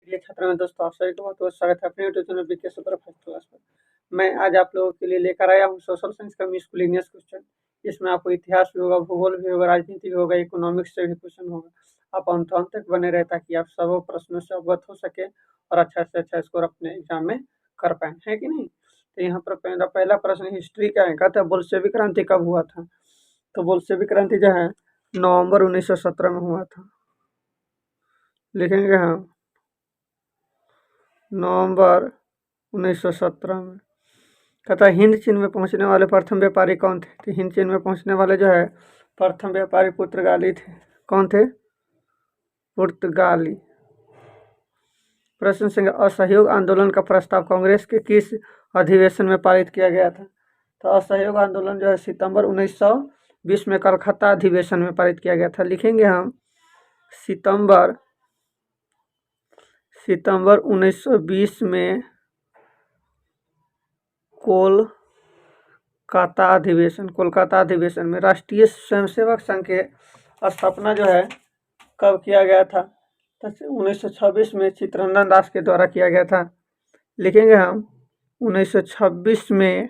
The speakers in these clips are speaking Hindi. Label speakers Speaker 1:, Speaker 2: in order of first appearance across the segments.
Speaker 1: प्रिय छात्रों में दोस्तों आप सभी का बहुत बहुत स्वागत है अपने YouTube channel BK super first class पर। मैं आज आप लोगों के लिए लेकर आया हूँ सोशल साइंस का मिसलेनियस क्वेश्चन। इसमें आपको इतिहास भी होगा, भूगोल भी होगा, राजनीति भी होगा, इकोनॉमिक्स से भी क्वेश्चन होगा। आप अंत तक बने रहे ताकि आप सब प्रश्नों से अवगत हो सके और अच्छा से अच्छा स्कोर अपने एग्जाम में कर पाए, है कि नहीं। तो यहाँ पर पहला प्रश्न हिस्ट्री का है, कहता है बोल्शेविक क्रांति कब हुआ था। तो बोल्शेविक क्रांति जो है नवंबर 1917 में हुआ था। लिखेंगे हम नवंबर 1917 में। कहता है हिंद चीन में पहुंचने वाले प्रथम व्यापारी कौन थे। तो हिंद चीन में पहुंचने वाले जो है प्रथम व्यापारी पुर्तगाली थे। कौन थे? पुर्तगाली। प्रश्न संख्या असहयोग आंदोलन का प्रस्ताव कांग्रेस के किस अधिवेशन में पारित किया गया था। तो असहयोग आंदोलन जो है सितंबर 1920 में कलकत्ता अधिवेशन में पारित किया गया था। लिखेंगे हम सितंबर 1920 में कोलकाता अधिवेशन में। राष्ट्रीय स्वयंसेवक संघ के स्थापना जो है कब किया गया था। तो 1926 में चित्तरंजन दास के द्वारा किया गया था। लिखेंगे हम 1926 में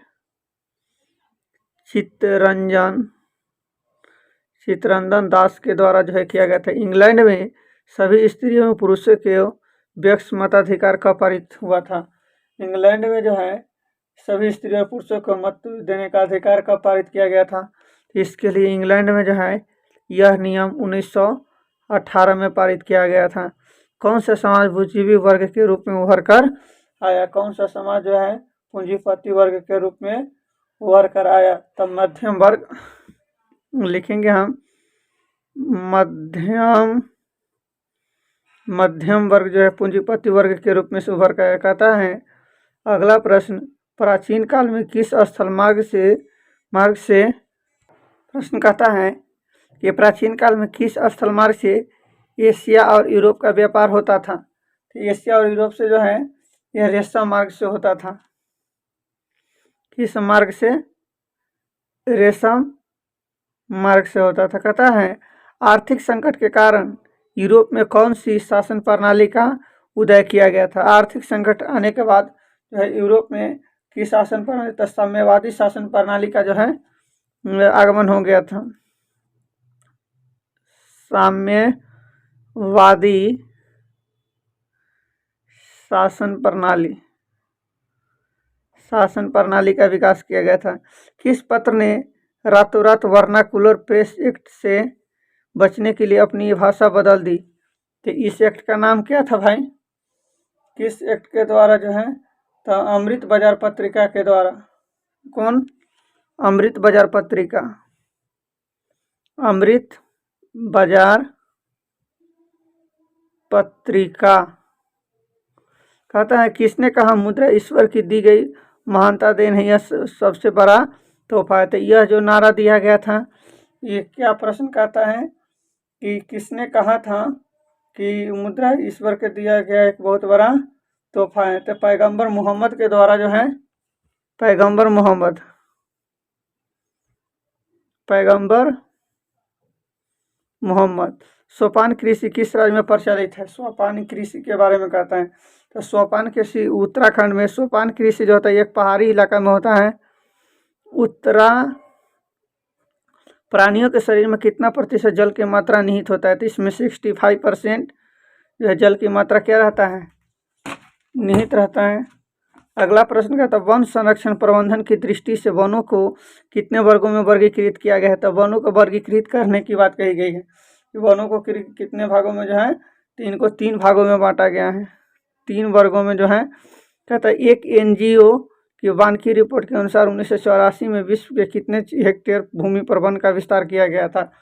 Speaker 1: चित्तरंजन दास के द्वारा जो है किया गया था। इंग्लैंड में सभी स्त्रियों एवं पुरुषों के व्यक्ति मताधिकार का पारित हुआ था। इंग्लैंड में जो है सभी स्त्रियों और पुरुषों को मत देने का अधिकार का पारित किया गया था। इसके लिए इंग्लैंड में जो है यह नियम 1918 में पारित किया गया था। कौन सा समाज बुद्धिजीवी वर्ग के रूप में उभर कर आया। कौन सा समाज जो है पूंजीपति वर्ग के रूप में उभर कर आया। तब मध्यम वर्ग। लिखेंगे हम मध्यम वर्ग जो है पूंजीपति वर्ग के रूप में से उभर कर कहता है। अगला प्रश्न प्राचीन काल में किस स्थल मार्ग से प्रश्न कहता है कि प्राचीन काल में किस स्थल मार्ग से एशिया और यूरोप का व्यापार होता था। तो एशिया और यूरोप से जो है यह रेशम मार्ग से होता था। किस मार्ग से? रेशम मार्ग से होता था। कहता है आर्थिक संकट के कारण यूरोप में कौन सी शासन प्रणाली का उदय किया गया था। आर्थिक संकट आने के बाद जो है यूरोप में की शासन प्रणाली तो साम्यवादी शासन प्रणाली का जो है आगमन हो गया था। साम्यवादी शासन प्रणाली का विकास किया गया था। किस पत्र ने रातों रात वर्नाकुलर प्रेस एक्ट से बचने के लिए अपनी भाषा बदल दी। तो इस एक्ट का नाम क्या था भाई? किस एक्ट के द्वारा जो है तो अमृत बाजार पत्रिका के द्वारा। कौन? अमृत बाजार पत्रिका। अमृत बाजार पत्रिका। कहता है किसने कहा मुद्रा ईश्वर की दी गई महानता देन है, यह सबसे बड़ा तोहफा है। तो यह जो नारा दिया गया था ये क्या प्रश्न कहता है कि किसने कहा था कि मुद्रा ईश्वर के दिया गया एक बहुत बड़ा तोहफा है। तो पैगंबर मोहम्मद के द्वारा जो है पैगंबर मोहम्मद। सोपान कृषि किस राज्य में प्रचलित है। सोपान कृषि के बारे में कहता है। तो सोपान कृषि उत्तराखंड में। सोपान कृषि जो होता है एक पहाड़ी इलाका में होता है। प्राणियों के शरीर में कितना प्रतिशत जल की मात्रा निहित होता है। तो इसमें 65% जो है जल की मात्रा क्या रहता है? निहित रहता है। अगला प्रश्न कहता है वन संरक्षण प्रबंधन की दृष्टि से वनों को कितने वर्गों में वर्गीकृत किया गया है। तो वनों को वर्गीकृत करने की बात कही गई है कि वनों को कितने भागों में जो है तो इनको 3 भागों में बांटा गया है। 3 वर्गों में जो है कहता है एक NGO की वानकी रिपोर्ट के अनुसार 1984 में विश्व के कितने हेक्टेयर भूमि पर वन का विस्तार किया गया था।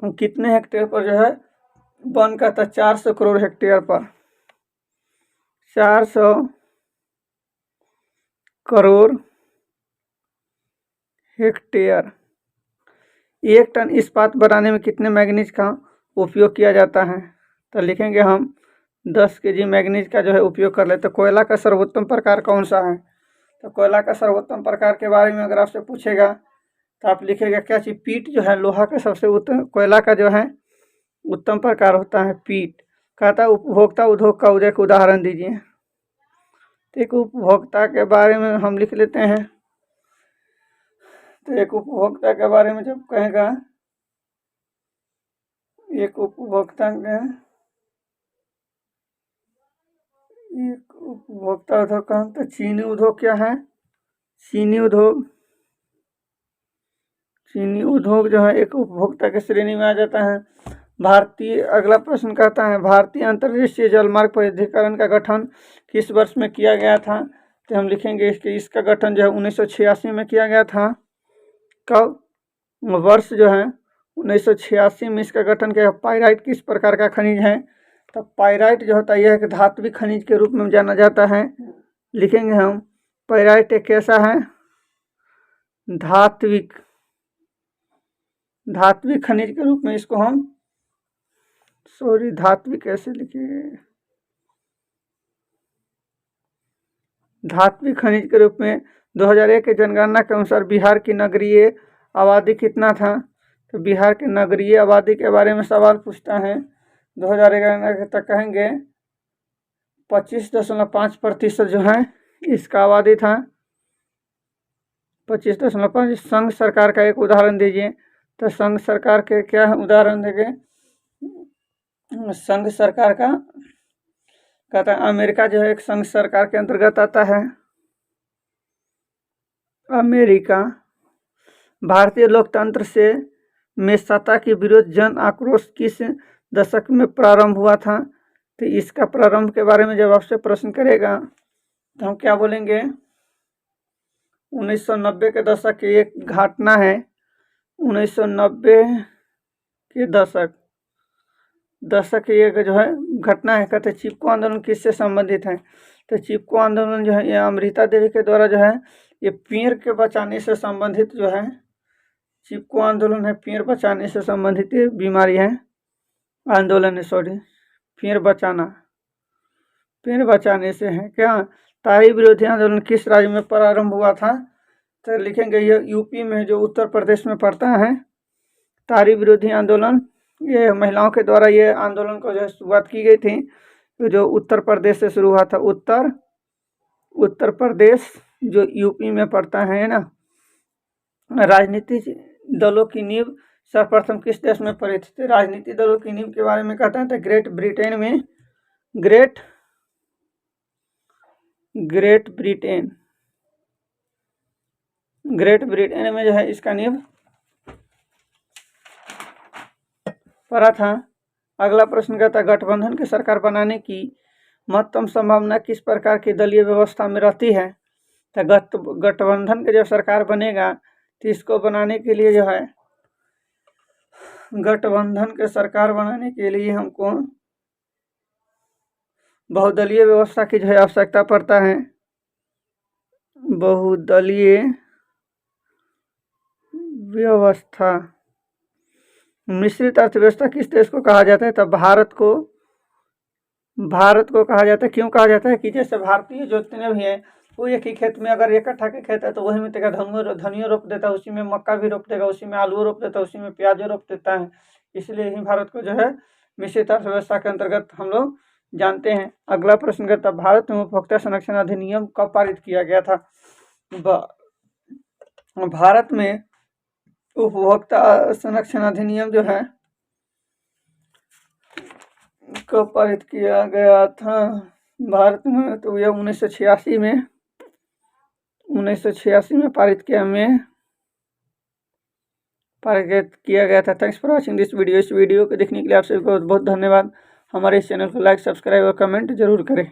Speaker 1: कितने हेक्टेयर पर जो है वन का था 400 करोड़ हेक्टेयर पर। 400 करोड़ हेक्टेयर। 1 टन इस्पात बनाने में कितने मैग्नीज का उपयोग किया जाता है। तो लिखेंगे हम 10 kg मैग्नीज का जो है उपयोग कर लेते। तो कोयला का सर्वोत्तम प्रकार कौन सा है। तो कोयला का सर्वोत्तम प्रकार के बारे में अगर आपसे पूछेगा तो आप लिखेगा क्या चीज? पीट जो है लोहा का सबसे उत्तम कोयला का जो है उत्तम प्रकार होता है पीट। कहता है उपभोक्ता उद्योग का एक उदाहरण दीजिए। तो एक उपभोक्ता के बारे में हम लिख लेते हैं। तो एक उपभोक्ता के बारे में जब कहेगा, एक उपभोक्ता उद्योग का, तो चीनी उद्योग क्या है? चीनी उद्योग जो है एक उपभोक्ता की श्रेणी में आ जाता है। भारतीय, अगला प्रश्न कहता है भारतीय अंतर्देशीय जलमार्ग प्राधिकरण का गठन किस वर्ष में किया गया था? तो हम लिखेंगे कि इसका गठन जो है 1986 में किया गया था। कब? वर्ष जो है 1986 में इसका गठन किया। पाइराइट किस प्रकार का खनिज है? तो पाइराइट जो होता है यह एक धात्विक खनिज के रूप में जाना जाता है। लिखेंगे हम पाइराइट एक कैसा है? धात्विक खनिज के रूप में इसको हम, धात्विक कैसे लिखेंगे? धात्विक खनिज के रूप में 2001 के जनगणना के अनुसार बिहार की नगरीय आबादी कितना था? तो बिहार की नगरीय आबादी के बारे में सवाल पूछता है। 2011 तक कहेंगे 25.5% जो है इसका आबादी था। 25.5। संघ सरकार का एक उदाहरण दीजिए। तो संघ सरकार के क्या उदाहरण देंगे? संघ सरकार का कहता है अमेरिका जो है एक संघ सरकार के अंतर्गत आता है। अमेरिका। भारतीय लोकतंत्र से में सत्ता के विरुद्ध जन आक्रोश किस दशक में प्रारंभ हुआ था? तो इसका प्रारंभ के बारे में जब आपसे प्रश्न करेगा तो हम क्या बोलेंगे? 1990 के दशक की एक घटना है। 1990 के दशक की एक जो है घटना है। कहते चिपको आंदोलन किससे संबंधित है? तो चिपको आंदोलन जो है ये अमृता देवी के द्वारा जो है ये पेड़ के बचाने से संबंधित जो है चिपको आंदोलन है। पेड़ बचाने से संबंधित बीमारी है, आंदोलन है, पेड़ बचाने से है। क्या? तारी विरोधी आंदोलन किस राज्य में प्रारंभ हुआ था? तो लिखेंगे ये यूपी में, जो उत्तर प्रदेश में पड़ता है। तारी विरोधी आंदोलन ये महिलाओं के द्वारा ये आंदोलन को जो है शुरुआत की गई थी, तो जो उत्तर प्रदेश से शुरू हुआ था। उत्तर प्रदेश जो यूपी में पड़ता है ना। राजनीतिक दलों की नींव सर्वप्रथम किस देश में पड़ी थी? राजनीतिक दलों की नींव के बारे में कहते हैं तो ग्रेट ब्रिटेन में, ग्रेट ब्रिटेन में जो है इसका नींव पड़ा था। अगला प्रश्न कहता है गठबंधन की सरकार बनाने की महत्तम संभावना किस प्रकार की दलीय व्यवस्था में रहती है? तो गठबंधन के जब सरकार बनेगा तो इसको बनाने के लिए जो है, गठबंधन के सरकार बनाने के लिए हमको बहुदलीय व्यवस्था की जो है आवश्यकता पड़ता है। बहुदलीय व्यवस्था। मिश्रित अर्थव्यवस्था किस देश को कहा जाता है? तब भारत को कहा जाता है। क्यों कहा जाता है? कि जैसे भारतीय जितने भी हैं वो एक ही खेत में, अगर इकट्ठा के खेत है तो वही में धनिया रोप देता है, उसी में मक्का भी रोप देगा, उसी में आलू रोप देता है, उसी में प्याज रोप देता है। इसलिए ही भारत को जो है मिश्रित अर्थव्यवस्था के अंतर्गत हम लोग जानते हैं। अगला प्रश्न कहता भारत में उपभोक्ता संरक्षण अधिनियम कब पारित किया गया था? भारत में उपभोक्ता संरक्षण अधिनियम जो है कब पारित किया गया था भारत में? तो यह 1986 में पारित किया गया था। Thanks for watching this video. इस वीडियो को देखने के लिए आपसे बहुत बहुत धन्यवाद। हमारे इस चैनल को लाइक, सब्सक्राइब और कमेंट जरूर करें।